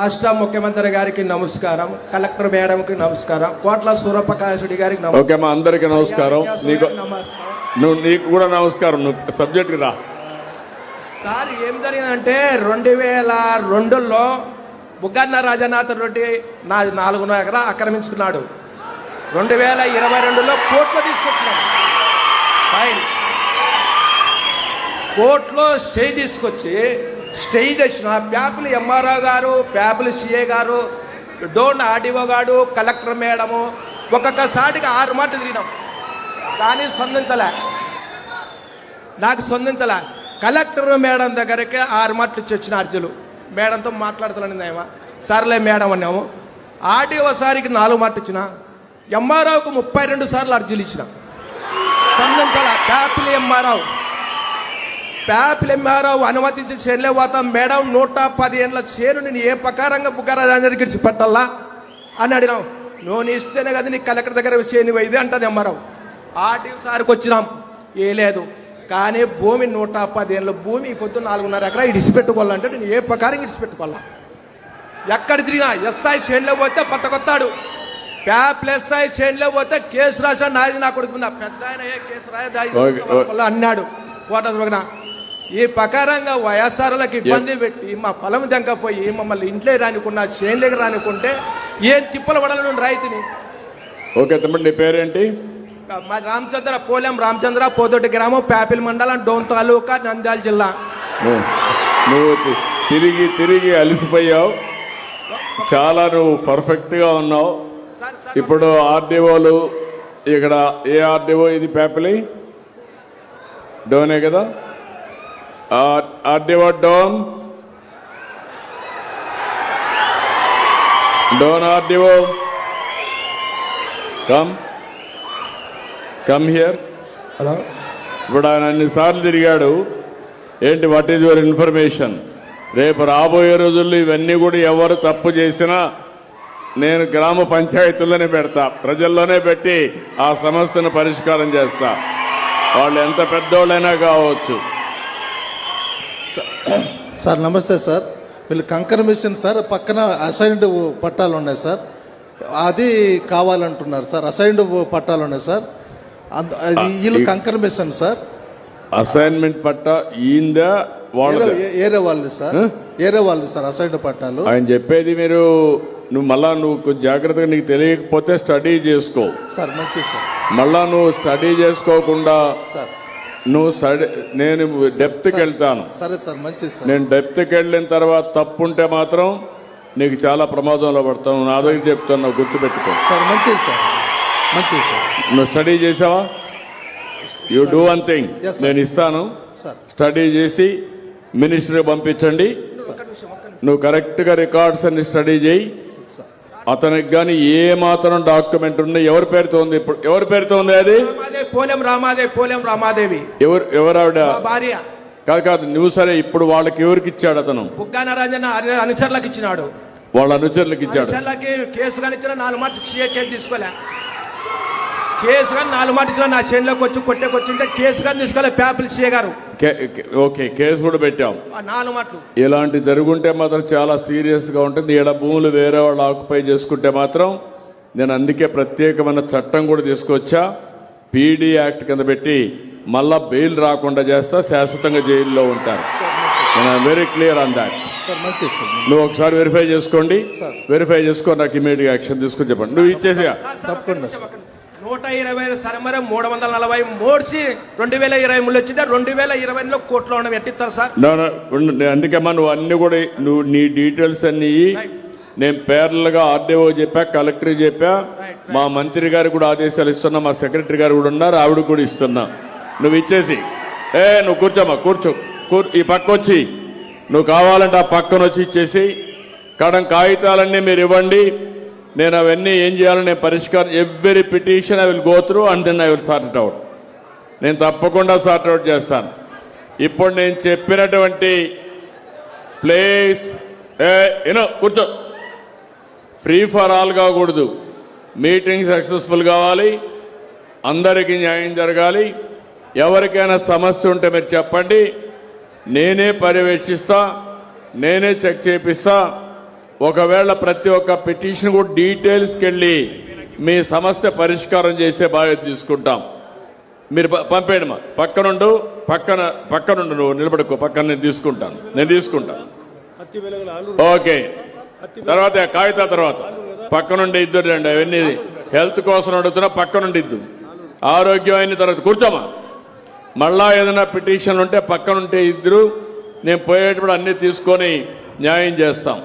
రాష్ట్ర ముఖ్యమంత్రి గారికి నమస్కారం, కలెక్టర్ మేడంకి నమస్కారం, కోట్ల సూర్యప్రకాష్ రెడ్డి గారికి నమస్కారం. అందరికి నమస్కారం. నీకు కూడా నమస్కారం. నువ్వు సబ్జెక్ట్కి రా సార్. ఏం జరిగిందంటే 2002లో బుగ్గన్న రాజనాథ్ రెడ్డి నా 4 ఎకరా ఆక్రమించుకున్నాడు. 2022లో కోర్టులో తీసుకొచ్చినాడు. ఫైన్ కోర్టులో స్టే తీసుకొచ్చి స్టే చేసిన ప్యాపులు ఎంఆర్ఓ గారు, ప్యాపులు సిఏ గారు, డోన్ ఆర్డీఓ గారు, కలెక్టర్ మేడము ఒక్కొక్కసారిగా 6 మాటలు తిరిగినాం. కానీ నాకు స్పందించలే. కలెక్టర్ మేడం దగ్గరికి 6 మాటలు ఇచ్చి వచ్చిన అర్జీలు. మేడంతో మాట్లాడుతున్నాను. సర్లే మేడం అన్నాము. ఆర్డీఓ సారికి 4 మాటలు ఇచ్చిన. ఎంఆర్ఓకు 32 సార్లు అర్జీలు ఇచ్చిన. స్పందించాల. ప్యాపిల్ ఎంఆర్ఓ అనుమతించి చేనులే పోతాం మేడం. 110 ఏళ్ళ చేను నేను ఏ ప్రకారంగా బుగ్గరాజానికి ఇచ్చి పెట్టాలా అని అడిగినాం. నువ్వు ఇస్తేనే కదా నీ కలెక్టర్ దగ్గర చేను ఇది అంటది ఎంఆర్ఓ. ఆర్డీఓ సార్కి వచ్చినాం. ఏ లేదు. కానీ భూమి 110 ఏళ్ళ భూమి పొద్దు 4.5 ఎకరా ఇడిచిపెట్టుకోవాలంటే నేను ఏ ప్రకారం ఇడిచిపెట్టుకోవాలా? ఎక్కడ తిరిగినా ఎస్ఐ చేనులో పోతే పట్టకొత్తాడు. ప్యాప్ల్ ఎస్ఐ చేనులో పోతే కేసు రాసా నాది నా కొడుకు పెద్ద ఆయన ఏ కేసు రాయ అన్నాడు. కోట ఈ ప్రకారంగా వైఎస్ఆర్లకు ఇబ్బంది పెట్టి మా పొలం దెంకపోయి మమ్మల్ని ఇంట్లో రానికున్నా చేనులోకి రానికుంటే ఏం తిప్పలు పడాలని రైతుని. ఓకే తమ్ముడు, నీ పేరేంటి? మా రామచంద్ర, పోలెం రామచంద్ర, పోదొడ్డి గ్రామం, ప్యాపిల్ మండలం, డోన్ తాలూకా, నంద్యాల జిల్లా. నువ్వు తిరిగి అలసిపోయావు. చాలా నువ్వు పర్ఫెక్ట్గా ఉన్నావు. ఇప్పుడు ఆర్డీఓలు ఇక్కడ ఏ ఆర్డీఓ ఇది? ప్యాపిలి డోనే కదా? RDO Dhone RDO come here. Hello. ఇప్పుడు ఆయన అన్నిసార్లు తిరిగాడు. ఏంటి, వాట్ ఈజ్ యువర్ ఇన్ఫర్మేషన్? రేపు రాబోయే రోజుల్లో ఇవన్నీ కూడా ఎవరు తప్పు చేసినా నేను గ్రామ పంచాయతీల్లోనే పెడతా, ప్రజల్లోనే పెట్టి ఆ సమస్యను పరిష్కారం చేస్తా. వాళ్ళు ఎంత పెద్దోళ్ళైనా కావచ్చు. సార్ నమస్తే సార్. వీళ్ళు కంకర్ మిషన్ సార్, పక్కన అసైన్డ్ పట్టాలు ఉన్నాయి సార్, అది కావాలంటున్నారు సార్. అసైన్డ్ పట్టాలు ఉన్నాయి సార్, వీళ్ళు కంకర్ మిషన్ సార్. అసైన్మెంట్ పట్టా ఈందా ఏరే వాళ్ళది సార్, ఏరే వాళ్ళది సార్ అసైన్డ్ పట్టాలు. ఆయన చెప్పేది మీరు నువ్వు జాగ్రత్తగా, నీకు తెలియకపోతే స్టడీ చేసుకో సార్. మంచిది సార్. మళ్ళా నువ్వు స్టడీ చేసుకోకుండా సార్ నేను డెప్త్కి వెళ్తాను. సరే సార్, మంచిది సార్. నేను డెప్త్కి వెళ్ళిన తర్వాత తప్పుంటే మాత్రం నీకు చాలా ప్రమాదంలో పడతాను. నా దగ్గర చెప్తాను, గుర్తుపెట్టుకో సార్. మంచిది సార్, మంచిది సార్. నువ్వు స్టడీ చేసావా? యూ డూ వన్ థింగ్, నేను ఇస్తాను. స్టడీ చేసి మినిస్టర్కి పంపించండి. నువ్వు కరెక్ట్గా రికార్డ్స్ అన్ని స్టడీ చేయి. అతనికి కానీ ఏ మాత్రం డాక్యుమెంట్ ఉంది? ఎవరి పేరుతో ఉంది? ఇప్పుడు ఎవరి పేరుతో ఉంది అది? పోలెం రామాదేవి. ఎవరు ఆవిడ? భార్య. కాదు నువ్వు. సరే, ఇప్పుడు వాళ్ళకి ఎవరికి ఇచ్చాడు అతను? బుగ్గన రాజన్న అనుచరులకు ఇచ్చినాడు. వాళ్ళ అనుచరులకు ఇచ్చాడు. కేసు కానీ ఇచ్చిన 4 మాటలు కేసు తీసుకోలే. కేసు కానీ 4 మాటలు ఇచ్చిన నా చేనులోకి వచ్చి కొట్టేకొచ్చింటే కేసు కానీ తీసుకోలే. ప్యాపిల్ సిఏ గారు ఓకే, కేసు కూడా పెట్టాం. 4 మాటలు ఇలాంటి జరుగుంటే మాత్రం చాలా సీరియస్ గా ఉంటుంది. ఈడ భూములు వేరే వాళ్ళు ఆక్యుపై చేసుకుంటే మాత్రం నేను అందుకే ప్రత్యేకమైన చట్టం కూడా తీసుకొచ్చా. పీడీ యాక్ట్ కింద పెట్టి మళ్ళా బెయిల్ రాకుండా చేస్తా, శాశ్వతంగా జైల్లో ఉంటారు. Very clear on that. నువ్వు ఒకసారి వెరిఫై చేసుకోండి. వెరిఫై చేసుకొని నాకు ఇమీడియట్ యాక్షన్ తీసుకొని చెప్పండి. నువ్వు ఇచ్చేసిగా తప్పకుండా. 120 సరమరం 340 మోడ్చి 2023 వచ్చింటే 2020లో కోర్టులో ఉన్నవి ఎట్టిస్తారు సార్? అందుకమ్మా నువ్వు అన్ని కూడా నువ్వు నీ డీటెయిల్స్ అన్ని నేను పేర్లుగా ఆర్డీఓ చెప్పా, కలెక్టర్ చెప్పా, మా మంత్రి గారికి కూడా ఆదేశాలు ఇస్తున్నా, మా సెక్రటరీ గారు కూడా ఉన్నారు, ఆవిడ కూడా ఇస్తున్నా. నువ్వు ఇచ్చేసి నువ్వు కూర్చోమ్మా, ఈ పక్క వచ్చి నువ్వు కావాలంటే ఆ పక్కన వచ్చి ఇచ్చేసి కాగితాలన్నీ మీరు ఇవ్వండి. నేను అవన్నీ ఏం చేయాలో నేను పరిష్కారం, every petition I will go through and then I will sort it out. నేను తప్పకుండా సార్ట్ అవుట్ చేస్తాను. ఇప్పుడు నేను చెప్పినటువంటి ప్లేస్ కూర్చో. ఫ్రీ ఫర్ ఆల్ కాకూడదు. మీటింగ్ సక్సెస్ఫుల్ కావాలి, అందరికీ న్యాయం జరగాలి. ఎవరికైనా సమస్య ఉంటే మీరు చెప్పండి, నేనే పర్యవేక్షిస్తా, నేనే చెక్ చేపిస్తా. ఒకవేళ ప్రతి ఒక్క పిటిషన్ కూడా డీటెయిల్స్కి వెళ్ళి మీ సమస్య పరిష్కారం చేసే బాధ్యత తీసుకుంటాం. మీరు పంపేయండి మా పక్కనుండు నువ్వు నిలబడుకో, పక్కన నేను తీసుకుంటాను. ఓకే, తర్వాత కాగితా తర్వాత పక్కనుండి ఇద్దరు రండి. అవన్నీ హెల్త్ కోసం అడుగుతున్నా, పక్కనుండి ఇద్దు. ఆరోగ్యం అయిన తర్వాత కూర్చోమా. మళ్ళా ఏదైనా పిటిషన్లు ఉంటే పక్కనుంటే ఇద్దరు, నేను పోయేటప్పుడు అన్ని తీసుకొని న్యాయం చేస్తాం.